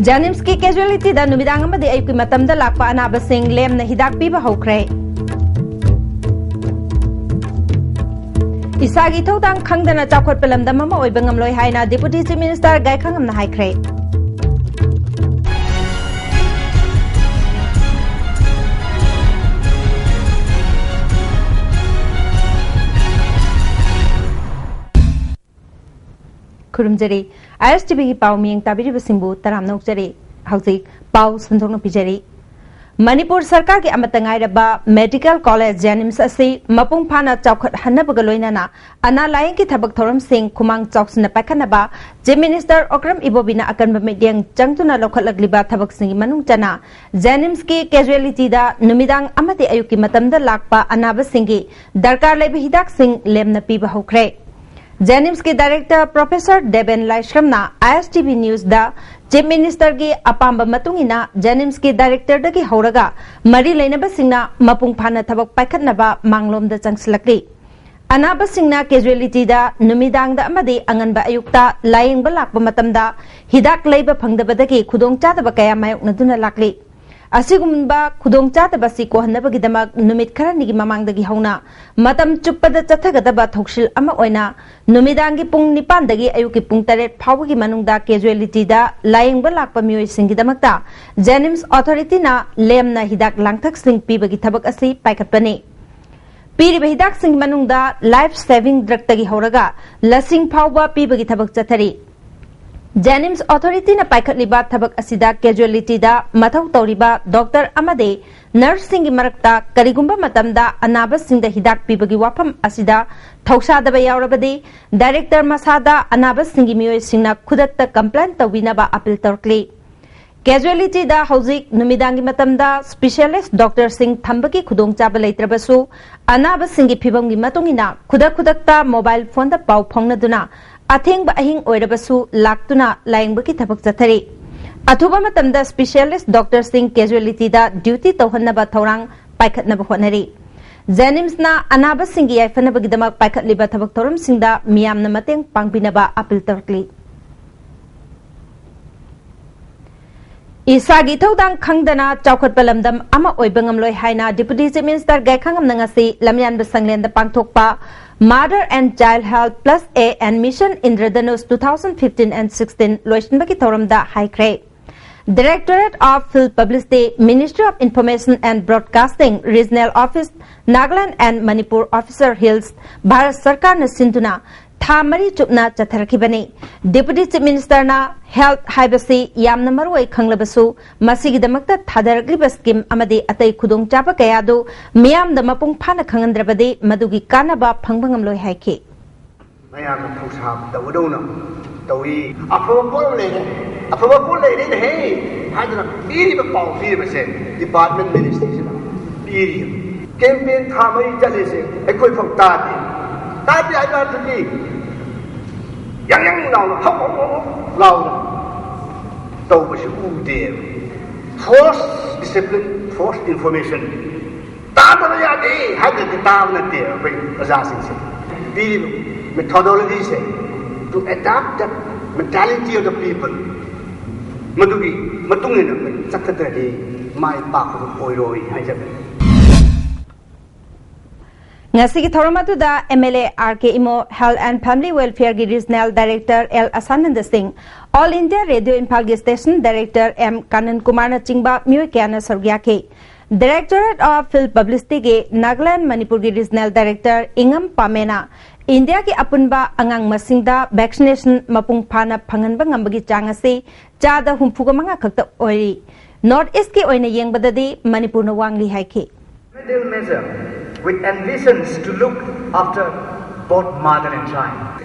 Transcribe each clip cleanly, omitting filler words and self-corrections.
Janims ki casualty da numidang amadi ayuki matamda lakpa anabasing lem na hidak piba hokre. Isagi thodang khangdana chakhot pelamda mama oibangam loi haina Deputy Chief Minister gai khangam na haikre. Kurumjari ISTV ki pau miyeng tabiri basingbu taram nokjari hauzik pau sundong pijari Manipur sarkar ki amatangai raba Medical College Janims asi mapung phana chawkhat hannabaga loinana ana laing ki thabak thoram sing khumang chawksna pakhanaba je Minister Okram Ibobina akanba medyang changtuna lokhatlagliba thabak singi manung chana Janims ki casualty da numidang amati ayuki matamda lakpa anaba singi darkar lebi hidak sing lemna piba hokre Janims के director professor देबेन लाइश्रमना ISTV news दा chief minister की अपाम्ब मतुंगिना Janims के director दगी हौरगा मरी लेनबसिंगना मपुंग फाना थबक पाइखतनबा मांगलोम दा चंगसलकली अनाबसिंगना casualty दा नुमिदांग दा अमदि अंगनबा अयुक्ता लायेंगबा लाकबा मतमदा हिदाक लैबा फंगदबदगी खुदोंचादबा कया मायोकनदुना लाकली असिगुम्बा खुदोंचादबसी कोहनबगिदमक नुमित खरनिगी ममांगदगी हौना मतम चुप्पदा चथगदबा थौक्सिल अमा ओइना नुमिदांगी पुंग निपानदगी अयुकी पुंग तरेट फावगी मनुंगदा कैजुअलिटी दा लायेंगबा लाकपा मियोइसिंगिदमकता Janims अथॉरिटी ना लेमना हिदाक लांगथक सिंग पीबगी थबक असि पाइखतपने पीरिबा हिदाक सिंग मनुंगदा लाइफ सेविंग ड्रग तगी हौरगा लसिंग फावबा पीबगी थबक चथरी Janims Authority na paikhatliba thabak asida casualty da mathau tawriba doctor amade nurse singi marakta karigumba matamda anaba singda hidak pibagi wafam asida thausadaba yaurabadi director masada anaba singi miyoi singna khudatta complaint tawinaba appeal torkli casualty da hauzik numidangi matamda specialist doctor sing thambagi khudongchaba leitrabasu anaba singi phibamgi matungina khudakta mobile phone da pau phongnaduna अथेंग अहिंग ओइरबसु लाक्तुना लायंगबकी थबक चथरी अथुबा मतमदा specialist doctor सिंह कैजुअलिटी दा ड्यूटी तौहन्नबा थौरांग पाइखतनबा होनरी Janims na अनाबा सिंगी याइफनबगिदमक पाइखतलिबा थबक थौरम सिंगदा मियामना मतेंग पांगबिनबा अपील तौरकली Isagi thodang khangdana chawkhat palamdam ama oibangam loi haina Deputy Chief Minister gai khangam nangasi lamyan basanglen da pangthokpa Mother and Child Health Plus A and Mission Indradhanush 2015 and 16 loishinbaki thoramda haikre Directorate of Field Publicity Ministry of Information and Broadcasting Regional Office Nagaland and Manipur Officer Hills Bharat Sarkar na sinduna Thamari chupna chatharakibani Deputy Chief Minister na Health Haibasi yamna marwai khanglabasu masigidamakta thadarakliba scheme amadi atai khudongchaba kayadu miyamda mapung phana khangandrabadi madugi kanaba phangbangam loi haiki mayam thusam tawdona tawi approval le hey hadra biri ba paw biri ba se department ministry se biri campaign thamari chale se ekoi phang ta di ai ba thi yang lao tàu ba shi u de force discipline force information ta ta ya de ha de ta na de ba za sing se the methodology se to adapt the mentality of the people madugi matungin na sakta de mai pa ko oiroi hai jabe Ngasigi thoramatu da MLA RK Imo Health and Family Welfare gi Regional Director L Asananda Singh All India Radio Impal gi Station Director M Kanan Kumar na chingba miyoi kyana sargya ke Directorate of Field Publicity gi Nagaland Manipur gi Regional Director Ingam Pamena India ki apunba angang masingda vaccination mapung phana phanganba ngambagi changase chada humfuga manga khakta oi North East ki oina yengbadadi Manipur na wangli haike measure which envisions to look after both mother and child.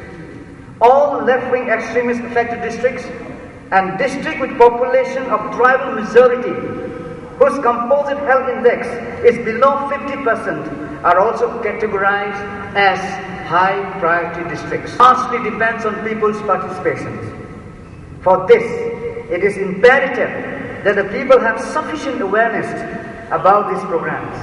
All left-wing extremist affected districts and districts with population of tribal majority whose composite health index is below 50% are also categorized as high priority districts. Largely depends on people's participation. For this, it is imperative that the people have sufficient awareness about these programs.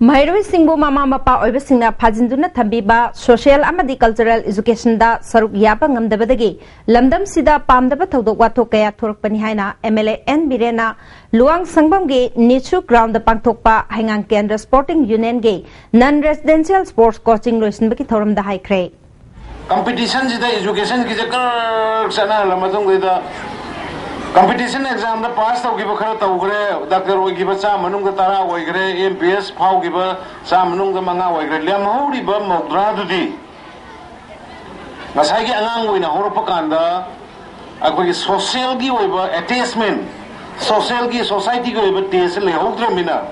Mahiroi singbu mama mapa oiba singna phajinduna thambiba social amadi cultural education da saruk yaba ngamdabadagi lamdam sida pamdaba thodok wathok kaya thorakpani haina MLA N Birena luang sangbam ge nichu ground da pangthokpa hangang kendra sporting union ge non residential sports coaching loisin baki thoram da haikre competition sida education ki jakar sana lamadong da competition exam da pass tawgiba khara tawgre doctor oigiba cha manung da tara oigre MPS phaugiba cha manung da manga oigre lem horiba mogdra dudi masai gi angang oina horopa kanda akoi social gi oiba attachment social gi society gi oiba tes le hokdra mina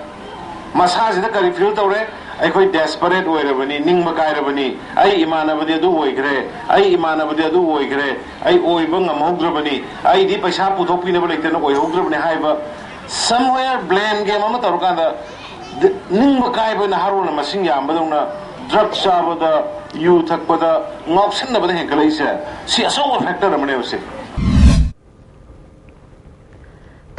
masa sida kari feel tawre ai desperate oirabani ningma kairabani ai imanabadi adu oigre ai imanabadi adu oigre ai oiba ngamhogdrabani ai di paisa puthopina balektena oihogdrabani haiba somewhere blame game ama tarukanda ningma kaiba na haruna masing yambadona drug sabada yu thakpada ngopsinabada henkalaise si aso factor amane ose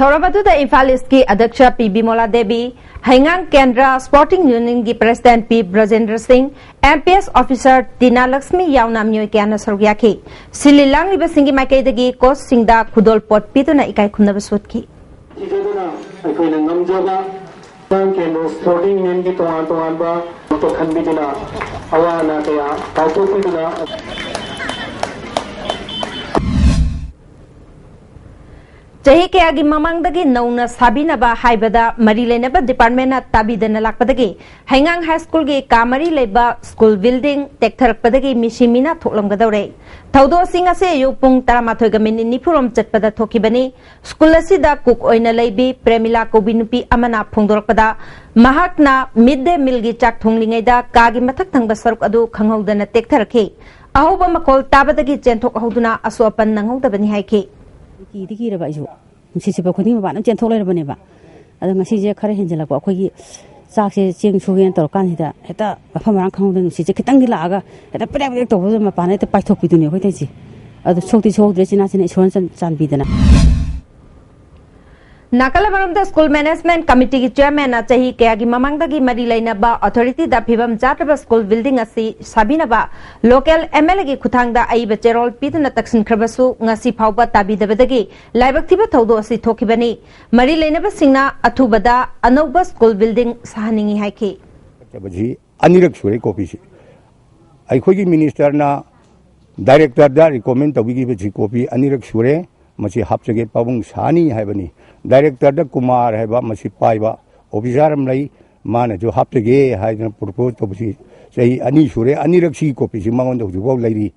Thorabadu da Imphal ki Adyaksha P. Bimola Devi, Hangang Kendra Sporting Union ki President P. Brajendra Singh, MPS Officer Tina Lakshmi Yauna Myoy Kyana Sarugyaki, Sililang Liba Singi Maikaidagi Coach Singda Kudol Pot Pituna Ikai Kunabasutki. Kendra Sporting Union ki tuan ba to khanbidina awana kaya pautopidina Jahi ke agi mamangdagi nauna sabinaba haibada mari lenaba department na tabidana lakpadagi Hangang High School gi kamari leba school building tektharakpadagi mishimina thoklamgadawre Thaudo singa se yupung taramathoi gamini nipurom chatpada thokibani school asida cook oina leibi Premila Kobinupi amana phongdorakpada mahakna midday meal gi chak thonglingaida kagi mathak thangba saruk adu khanghodana tektharakhi ahoba makol tabadagi chenthok hoduna asopan nanghodabani haiki Ki raba isu sisi ba khoni ba nam chen tholai raba ne ba ada ngasi je khare henjala ko khoi gi sak se ching chugen tor kan hida heta mafam rang khang den si je kitang di la aga heta prek prek to bo ma pa ne te pai thok pi du ne hoi tai ji adu chok ti chok dre china chine chon chan bi dana Nakalabaramda School Management Committee ki Chairman Achahi Kayagi Mamangdagi Mari Lainaba Authority da Phibam Chatraba School Building asi Sabinaba Local MLA ki Khuthangda Aiba Cherol Piduna Taksin Khrabasu ngasi phauba tabidabadagi Laibaktiba Thaudo asi thokibani Mari Lainaba Singna Athubada Anauba School Building sahaningi haiki Baji anirak sure copy si Aikhogi Minister na Director da recommend tawigi baji copy anirak sure machi hapchage pabung sani haibani Director da Kumar haiba masi paiba officer amlai mana jo hapchage haidana propose to basi sei ani sure anirak si copy si mangon do jubo lairi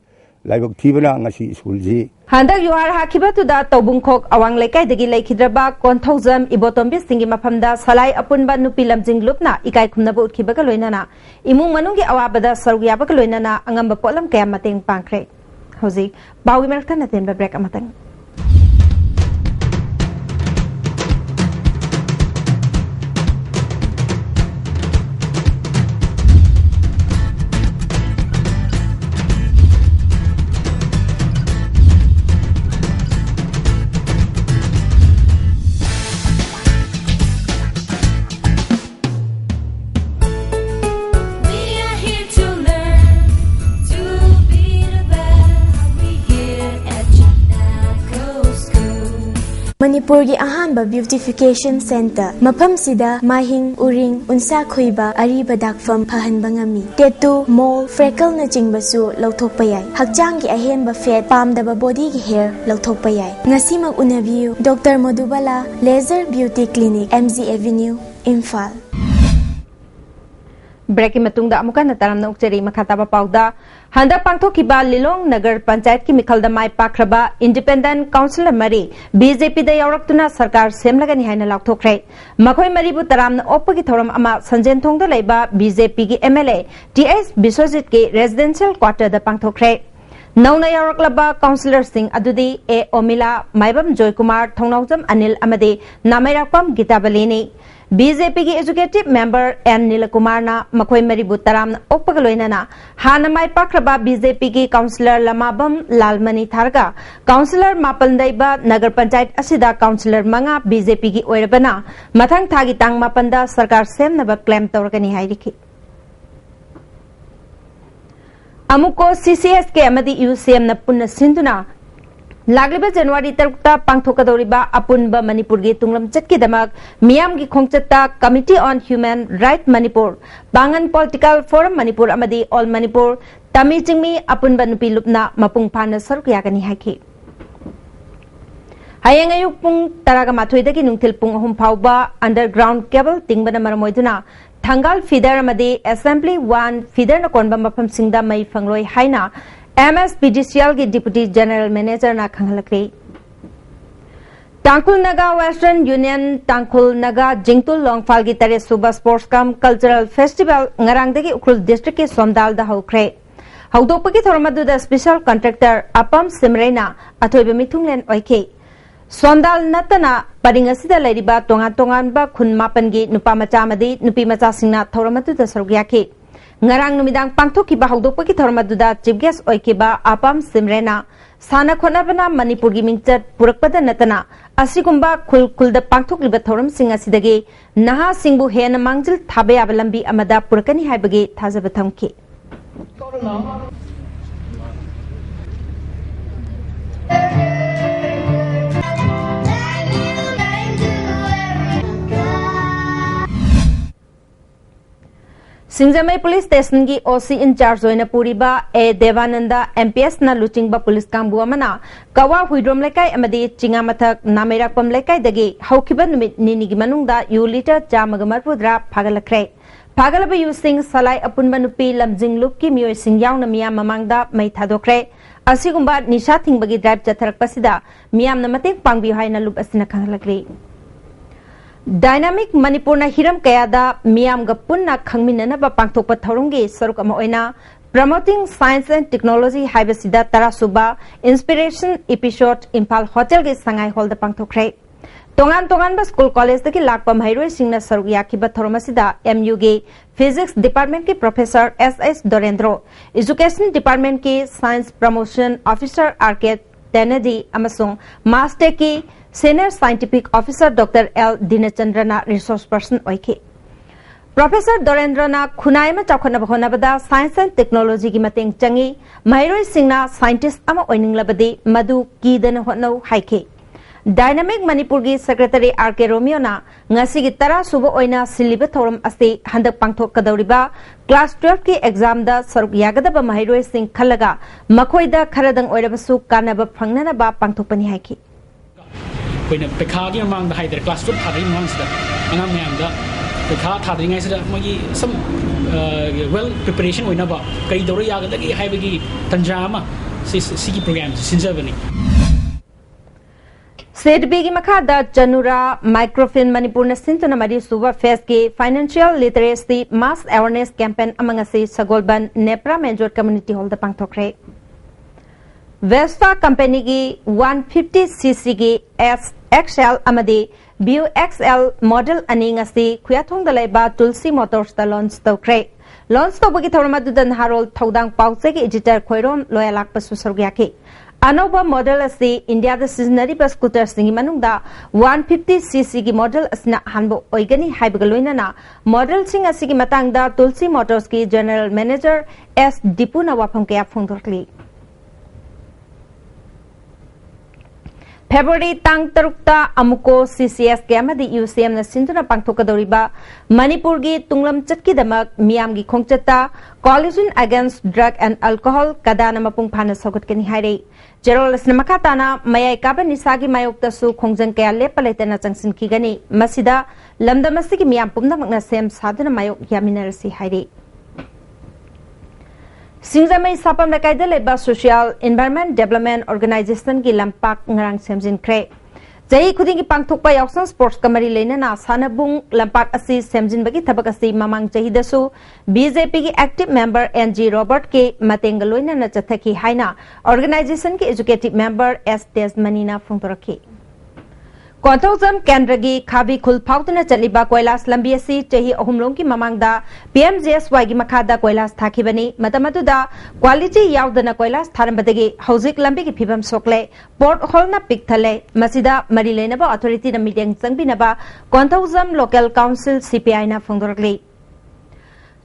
laibak thibana ngasi school ji Handak yuar hakiba tu da tobungkhok awang lekai dagi laikhidraba konthojam ibotombi singi mafamda salai apunba nupi lamjing lupna ikai khumnaba utkibaga loinana imung manungi awabada sarugyabaga loinana angamba polam kaya mateng pangkhre hoji bawi marakta na tenba break amatang Manipuri ahanba beautification center mafam sida mahing uring unsa khoiba ariba dakfam phahanba ngami tattoo mole freckle na jingbasu lauthokpa yai hakjang gi ahenba fat pamdaba body gi hair lauthokpa yai ngasi mak unabiu Dr. Madhubala Laser Beauty Clinic MZ Avenue Imphal Break matungda amuka na taram na ukcheri makhataba pauda handa pangthokiba Lilong Nagar Panchayat ki mikhalda mai pakraba Independent Councillor Mari BJP da yauraktuna sarkar semlagani haina laukthokre makhoi maribu taram na oppa ki thoram ama sanjen thongda leiba BJP ki MLA TS Biswajit ki residential quarter da pangthokre नौना यावरक्लबा councillor Singh अदुदी ए ओमिला Maibam Joy Kumar थोंनाउजम Anil अमदे नामैरापम गीताबलेनी BJP की educative member N Neelkumar ना मखोई मरीबु तराम ओपगलोइना हाना माई पाक्रबा BJP की councillor लमाबम Lalmani थारगा councillor मापन दैबा नगर panchayat असिदा councillor मंगा BJP की ओइरबना मथंग थागी तांग मापनदा सरकार सेमनबा claim तौरगनी हाइरिखी अमुको CCS के अमदी यूसीएम न पुनः सिंधुना लागलिबा जनवरी 3 पांथोकदौरिबा अपुनबा मणिपुर की तुंगलम चटकीदमक मियाम की खोंगचत्ता committee on human right Manipur बांगन पॉलिटिकल फोरम मणिपुर अमदी ऑल मणिपुर तमी चिंगमी अपुनबा नुपी लुपना मपुंग फाना सरुक यागनी हाइखी हयेंग अयुक पुंग तरागा माथोइदगी नुंथिल पुंग अहुम फाउबा अंडरग्राउंड केबल तिंगबना मरमोइदुना थंगाल फीडर अमदी असेंबली 1 फीडर न कोनबा मफम सिंगदा मई फंगलोय हाइना MSPDCL की डिप्टी जनरल मैनेजर ना खंगलक्री तांकुल नगा वेस्टर्न यूनियन तांकुल नगा जिंगतुल लोंगफाल की तरह सुबह sports cum cultural festival ngarangsdagi Ukhrul district के सोमदाल दा हौख्रे हौदोपकी थोरमदुदा स्पेशल कॉन्ट्रैक्टर अपम सिमरेना अथोइबे मिथुंगलेन ओइखे सोमदाल नतना परिंग असिदा लैरिबा तोंगा तोंगानबा खुन मापन की नुपा मचा मदी नुपी मचा सिंगना थोरमदुदा सरुगयाखे ngarang numidang pangthokiba hawdokpagi thormaduda chief guest oikiba apam simrena sana khonabana manipur gi mingchat purakpada natana asigumba khulda pangthokliba thoram sing asidagi naha singbu hena mangjil thabe abalambi amada purakani haibagi thajaba thamki Singjamei police station की OC incharge होइना पुरीबा A Devananda MPS ना लुचिंगबा police कांगबु अमना कवा हुइड्रोम लेकाय अमदी चिंगा मथक नामेराकपम लेकाय दगी हौखिबा नुमित निनिगी मनुंगदा यू लीटर चामगा मरपुद्रा फागलखरे फागलबा यू सिंग सलाय अपुनबा नुपी लमजिंग लुप की मियोय सिंग यावना मियाम ममांगदा मै थादोखरे असिगुंबा निशा थिंगबगी ड्राइव चथरकपसिदा मियामना मतेंग पांगबियो हाइना लुप असिना खंगलखरे डायनामिक मणिपुर हिरम कयादा मियाम पुन्ना खंगमिननबा पांथोकपा थौरंगी सरुक अमा ओइना प्रमोटिंग साइंस एंड टेक्नोलॉजी हाइबसिदा तरासुबा इंस्पिरेशन एपिसोड इम्फाल होटल के संगाई हॉल दा पांथोखरे तोंगान तोंगान स्कूल कॉलेज दगी लाकपा महरोय सिंगना सरुक याखिबा थौरमसिदा एमयू के फिजिक्स डिपार्टमेंट के professor SS Dorendro education department के science promotion officer RK Tenedy अमसोंग मास्टर की senior scientific officer doctor L दिनचंद्रना रिसोर्स पर्सन ओइखे प्रोफेसर दोरेंद्रना खुनाय में चाखनब होनबदा साइंस एंड टेक्नोलॉजी की मतेंग चंगी महरोय सिंगना साइंटिस्ट अमा ओइनिंगलबदे मधु कीदन होनौ हाइखे डायनामिक मणिपुर की सेक्रेटरी आरके रोमियोना ngasi gi tara subo oina siliba thorum ase handak pangthok kadawriba class 12 की एग्जाम दा सरक यागदबा महरोय सिंग खलगा मखोइदा खरदंग ओइरबसु कानबा फंगनबा पांथोकपनि हाइखि कोइना पेखा की मांग दा हाइदर क्लास 12 थादरी मांग सिदा अंगा म्याम दा पेखा थादरी ngai सिदा मगी सम वेल प्रिपरेशन ओइना बा कई दौर यागदगी हाइबगी तंजामा सी की प्रोग्राम सिंजबनी सेडबी की मखादा चनुरा माइक्रोफिल्म मणिपुर ने सिंतुना मरी सुबह फेस के financial literacy mass awareness campaign अमंगसे Sagolband Nepra major community hall द पांगथोखरे वेस्टा कंपनी की 150 सीसी की एक्सएल अमदे BU XL मॉडल अनिंगसी खुयाथोंग दलाइबा तुलसी मोटर्स द लॉन्च तौखरे लॉन्च तौबगी थौरमदुदन हारोल थौदांग पाउसे के एडिटर खोइरोम लोयालाक पसु सरग्याके अनोबा मॉडल असी इंडिया द सिजनरी बस स्कूटर सिंगी मनुंगदा 150 सीसी की मॉडल असना हानबो ओइगनी हाइबगा लोइनाना मॉडल सिंग असी की मतंगदा तुलसी मोटर्स की जनरल मैनेजर एस डिपुना वाफम के फोंदोरली फेब्रुआरी तांग तरुक्ता अमुको सीसीएस के अमदी यूसीएम न सिंधुना पांथोकदौरिबा मणिपुर की तुंगलम चटकीदमक मियाम की खोंगचत्ता coalition against drug and alcohol कदाना मपुंग फाना सौगटकनी हाइरे जेरोलसना मखाताना मयाई काबा निसागी मायोक्तसु खोंजंग कया लेपा लेतना चंगसिनखिगनी मसिदा लमदमसी की मियाम पुमनमकना सेम साधना मायोक यामिनरसी हाइरे सिंगजमई सापम लकाइदा लेबा सोशल एनवायरनमेंट डेवलपमेंट ऑर्गेनाइजेशन की लंपाक ngarang semjinkhre Jai khuding ki pangthokpa yausang sports kamari leinana sanabung lampak asi semjinbagi thabak asi mamang jahidasu BJP ki active member NG Robert ke matenga loinana chathaki haina organization ki executive member S Desmanina phongtoraki Kontozam Kendragi Khabi Khul Phautuna Chaliba Koilas Lambiasi Chahi Ahumlong ki mamangda PMJSY gi makhada Koilas thakibani matamaduda quality yaudana Koilas tharambadagi hauzik lambi ki phibam sokle port holna pikthale masida marilenaba authority na meeting changbinaba Kontozam local council CPI na phongdorakli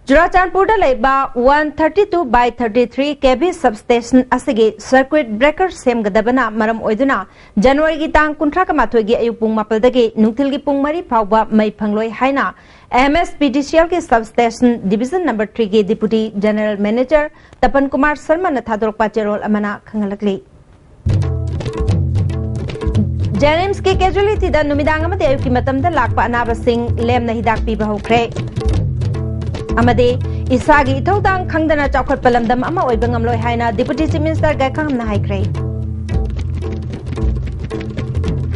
Jurachandpur Laiba 132/33 kV substation asigi circuit breaker semgadabana maram oiduna January gi tang kunthra ka mathoi gi ayupung mapaldagi nungthil gi pung mari phawba mai phangloi haina MSPDCL ki substation division number 3 gi deputy general manager Tapan Kumar Sharma na thadorpa cherol amana khangalakli Janims ki casualty da numidang amade ayuki matamda lakpa anaba sing lem na hidak pi bahukre Amade isagi ithawdang khangdana chawkhat palamdam ama oibangam loi haina deputy chief minister gakham na haikre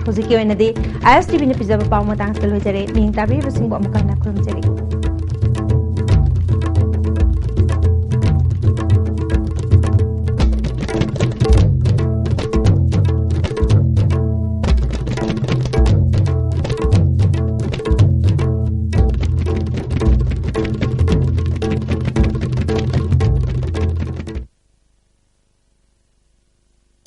Hoziki oinadi ISTV ni pijaba pawmatang sel hojare ming tabi basingbo amukana krum jare